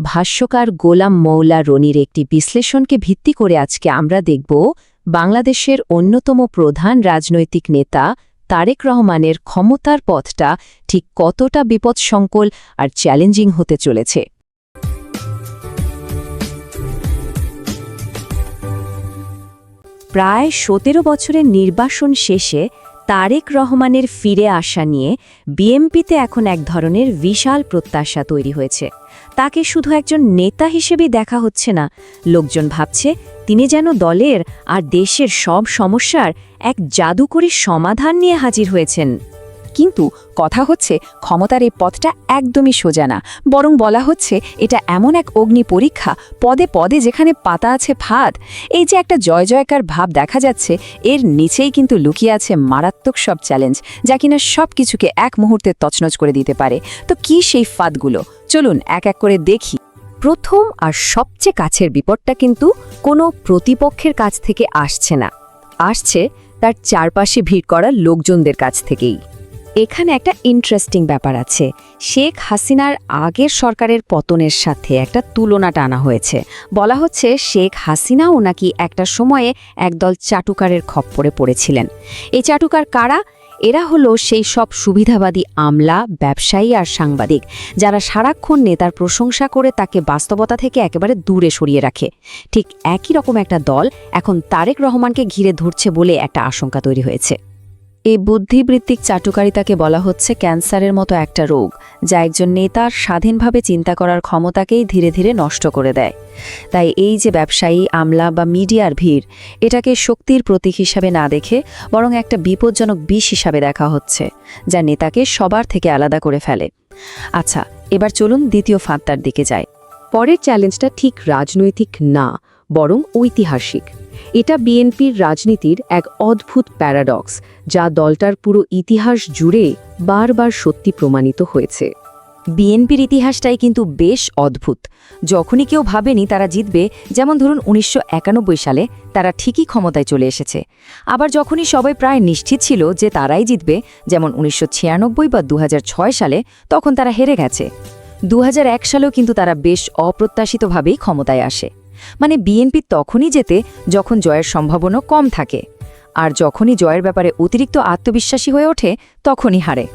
ভাষ্যকার গোলাম মৌলা রনির একটি বিশ্লেষণকে ভিত্তি করে আজকে আমরা দেখব বাংলাদেশের অন্যতম প্রধান রাজনৈতিক নেতা তারেক রহমানের ক্ষমতার পথটা ঠিক কতটা বিপদসংকুল আর চ্যালেঞ্জিং হতে চলেছে। প্রায় ১৭ বছরের নির্বাসন শেষে তারেক রহমানের ফিরে আসা নিয়ে বিএনপিতে এখন এক ধরনের বিশাল প্রত্যাশা তৈরি হয়েছে। তাকে শুধু একজন নেতা হিসেবেই দেখা হচ্ছে না, লোকজন ভাবছে তিনি যেন দলের আর দেশের সব সমস্যার এক জাদুকরী সমাধান নিয়ে হাজির হয়েছেন। কিন্তু কথা হচ্ছে ক্ষমতার এই পথটা একদমই সোজা না, বরং বলা হচ্ছে এটা এমন এক অগ্নি পরীক্ষা, পদে পদে যেখানে পাতা আছে ফাঁদ। এই যে একটা জয় জয়কার ভাব দেখা যাচ্ছে, এর নিচেই কিন্তু লুকিয়ে আছে মারাত্মক সব চ্যালেঞ্জ, যা কিনা সব কিছুকে এক মুহূর্তে তছনছ করে দিতে পারে। তো কি সেই ফাঁদগুলো, চলুন এক এক করে দেখি। প্রথম আর সবচেয়ে কাছের বিপদটা কিন্তু কোনো প্রতিপক্ষের কাছ থেকে আসছে না, আসছে তার চারপাশে ভিড় করা লোকজনদের কাছ থেকেই। এখানে একটা ইন্টারেস্টিং ব্যাপার আছে। শেখ হাসিনার আগের সরকারের পতনের সাথে একটা তুলনা টানা হয়েছে। বলা হচ্ছে শেখ হাসিনাও নাকি একটা সময়ে একদল চাটুকারের খপ্পরে পড়েছিলেন। এই চাটুকার কারা? এরা হলো সেই সব সুবিধাবাদী আমলা, ব্যবসায়ী আর সাংবাদিক, যারা সারাক্ষণ নেতার প্রশংসা করে তাকে বাস্তবতা থেকে একেবারে দূরে সরিয়ে রাখে। ঠিক একই রকম একটা দল এখন তারেক রহমানকে ঘিরে ধরছে বলে একটা আশঙ্কা তৈরি হয়েছে। এই বুদ্ধিবৃত্তিক চাটুকারিতাকে বলা হচ্ছে ক্যান্সারের মতো একটা রোগ, যা একজন নেতার স্বাধীনভাবে চিন্তা করার ক্ষমতাকেই ধীরে ধীরে নষ্ট করে দেয়। তাই এই যে ব্যবসায়ী, আমলা বা মিডিয়ার ভিড়, এটাকে শক্তির প্রতীক হিসাবে না দেখে বরং একটা বিপজ্জনক বিষ হিসাবে দেখা হচ্ছে, যা নেতাকে সবার থেকে আলাদা করে ফেলে। আচ্ছা, এবার চলুন দ্বিতীয় ফাঁদটার দিকে যাই। পরের চ্যালেঞ্জটা ঠিক রাজনৈতিক না, বরং ঐতিহাসিক। এটা বিএনপির রাজনীতির এক অদ্ভুত প্যারাডক্স, যা দলটার পুরো ইতিহাস জুড়ে বারবার সত্যি প্রমাণিত হয়েছে। বিএনপির ইতিহাসটাই কিন্তু বেশ অদ্ভুত। যখনই কেউ ভাবেনি তারা জিতবে, যেমন ধরুন ১৯৯১ সালে তারা ঠিকই ক্ষমতায় চলে এসেছে। আবার যখনই সবাই প্রায় নিশ্চিত ছিল যে তারাই জিতবে, যেমন ১৯৯৬ বা ২০০৬ সালে, তখন তারা হেরে গেছে। ২০০১ সালেও কিন্তু তারা বেশ অপ্রত্যাশিতভাবেই ক্ষমতায় আসে। মানে বিএনপি তখনই জেতে যখন জয়ের সম্ভাবনা কম থাকে, আর যখনই জয়ের ব্যাপারে অতিরিক্ত আত্মবিশ্বাসী হয়ে ওঠে তখনই হারে।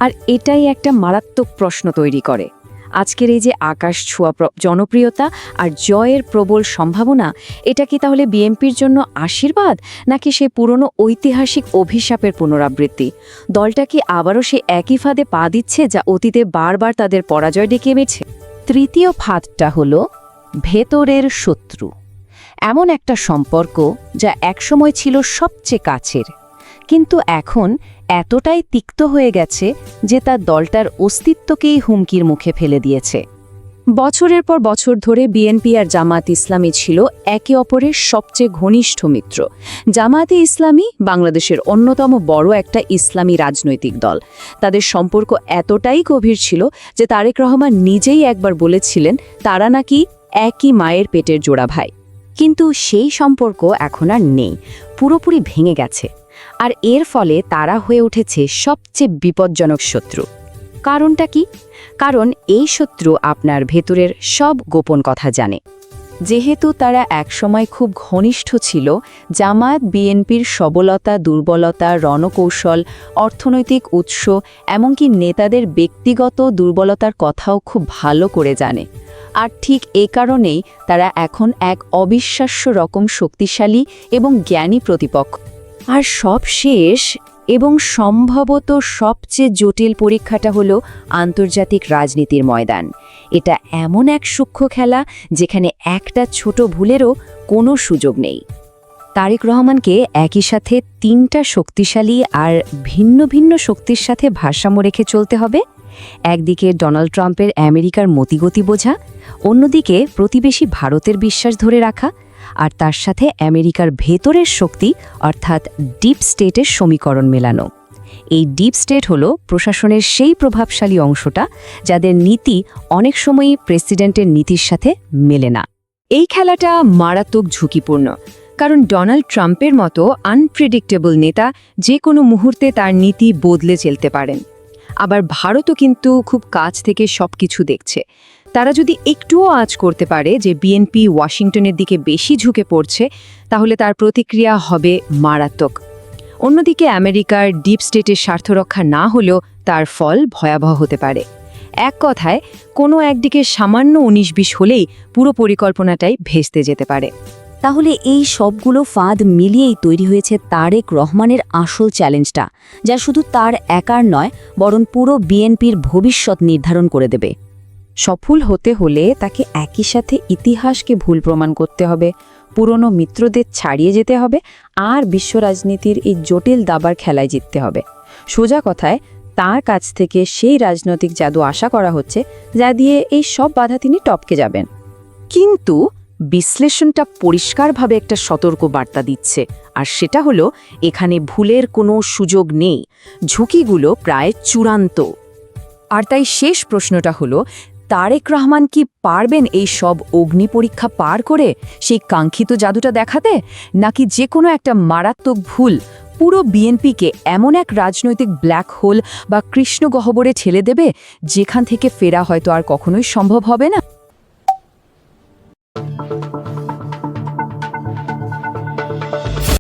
আর এটাই একটা মারাত্মক প্রশ্ন তৈরি করে। আজকের এই যে আকাশ ছোঁয়া জনপ্রিয়তা আর জয়ের প্রবল সম্ভাবনা, এটা কি তাহলে বিএনপির জন্য আশীর্বাদ, নাকি সে পুরনো ঐতিহাসিক অভিশাপের পুনরাবৃত্তি? দলটা কি আবারও সে একই ফাঁদে পা দিচ্ছে যা অতীতে বারবার তাদের পরাজয় ডেকে এনেছে? তৃতীয় ফাঁদটা হলো ভেতরের শত্রু। এমন একটা সম্পর্ক যা একসময় ছিল সবচেয়ে কাছের, কিন্তু এখন এতটাই তিক্ত হয়ে গেছে যে তা দলটার অস্তিত্বকেই হুমকির মুখে ফেলে দিয়েছে। বছরের পর বছর ধরে বিএনপি আর জামাত ইসলামী ছিল একে অপরের সবচেয়ে ঘনিষ্ঠ মিত্র। জামায়াতে ইসলামী বাংলাদেশের অন্যতম বড় একটা ইসলামী রাজনৈতিক দল। তাদের সম্পর্ক এতটাই গভীর ছিল যে তারেক রহমান নিজেই একবার বলেছিলেন তারা নাকি একই মায়ের পেটের জোড়া ভাই। কিন্তু সেই সম্পর্ক এখন আর নেই, পুরোপুরি ভেঙে গেছে। আর এর ফলে তারা হয়ে উঠেছে সবচেয়ে বিপজ্জনক শত্রু। কারণটা কি? কারণ এই শত্রু আপনার ভেতরের সব গোপন কথা জানে। যেহেতু তারা একসময় খুব ঘনিষ্ঠ ছিল, জামায়াত বিএনপির সবলতা, দুর্বলতা, রণকৌশল, অর্থনৈতিক উৎস, এমনকি নেতাদের ব্যক্তিগত দুর্বলতার কথাও খুব ভালো করে জানে। আর ঠিক এ কারণেই তারা এখন এক অবিশ্বাস্য রকম শক্তিশালী এবং জ্ঞানী প্রতিপক্ষ। আর সব শেষ এবং সম্ভবত সবচেয়ে জটিল পরীক্ষাটা হলো আন্তর্জাতিক রাজনীতির ময়দান। এটা এমন এক সূক্ষ্ম খেলা যেখানে একটা ছোট ভুলেরও কোনো সুযোগ নেই। তারেক রহমানকে একই সাথে তিনটা শক্তিশালী আর ভিন্ন ভিন্ন শক্তির সাথে ভারসাম্য রেখে চলতে হবে। একদিকে ডোনাল্ড ট্রাম্পের আমেরিকার মতিগতি বোঝা, অন্যদিকে প্রতিবেশী ভারতের বিশ্বাস ধরে রাখা, আর তার সাথে আমেরিকার ভেতরের শক্তি অর্থাৎ ডিপ স্টেটের সমীকরণ মেলানো। এই ডিপ স্টেট হলো প্রশাসনের সেই প্রভাবশালী অংশটা যাদের নীতি অনেক সময়ই প্রেসিডেন্টের নীতির সাথে মেলে না। এই খেলাটা মারাত্মক ঝুঁকিপূর্ণ, কারণ ডোনাল্ড ট্রাম্পের মতো আনপ্রেডিক্টেবল নেতা যে কোনো মুহূর্তে তার নীতি বদলে চলতে পারেন। আবার ভারতও কিন্তু খুব কাছ থেকে সবকিছু দেখছে। তারা যদি একটুও আঁচ করতে পারে যে বিএনপি ওয়াশিংটনের দিকে বেশি ঝুঁকে পড়ছে, তাহলে তার প্রতিক্রিয়া হবে মারাত্মক। অন্যদিকে আমেরিকার ডিপ স্টেটের স্বার্থরক্ষা না হলেও তার ফল ভয়াবহ হতে পারে। এক কথায়, কোনো একদিকে সামান্য ১৯-২০ হলেই পুরো পরিকল্পনাটাই ভেস্তে যেতে পারে। তাহলে এই সবগুলো ফাঁদ মিলিয়েই তৈরি হয়েছে তারেক রহমানের আসল চ্যালেঞ্জটা, যা শুধু তার একার নয়, বরং পুরো বিএনপির ভবিষ্যৎ নির্ধারণ করে দেবে। সফল হতে হলে তাকে একই সাথে ইতিহাসকে ভুল প্রমাণ করতে হবে, পুরনো মিত্রদের ছাড়িয়ে যেতে হবে, আর বিশ্ব রাজনীতির এই জটিল দাবার খেলায় জিততে হবে। সোজা কথায়, তার কাছ থেকে সেই রাজনৈতিক জাদু আশা করা হচ্ছে যা দিয়ে এই সব বাধা তিনি টপকে যাবেন। কিন্তু বিশ্লেষণটা পরিষ্কারভাবে একটা সতর্ক বার্তা দিচ্ছে, আর সেটা হলো এখানে ভুলের কোনো সুযোগ নেই, ঝুঁকিগুলো প্রায় চূড়ান্ত। আর তাই শেষ প্রশ্নটা হলো, তারেক রহমান কি পারবেন এই সব অগ্নি পরীক্ষা পার করে সেই কাঙ্ক্ষিত জাদুটা দেখাতে, নাকি যে কোনো একটা মারাত্মক ভুল পুরো বিএনপিকে এমন এক রাজনৈতিক ব্ল্যাক হোল বা কৃষ্ণ গহ্বরে ঠেলে দেবে যেখান থেকে ফেরা হয়তো আর কখনোই সম্ভব হবে না?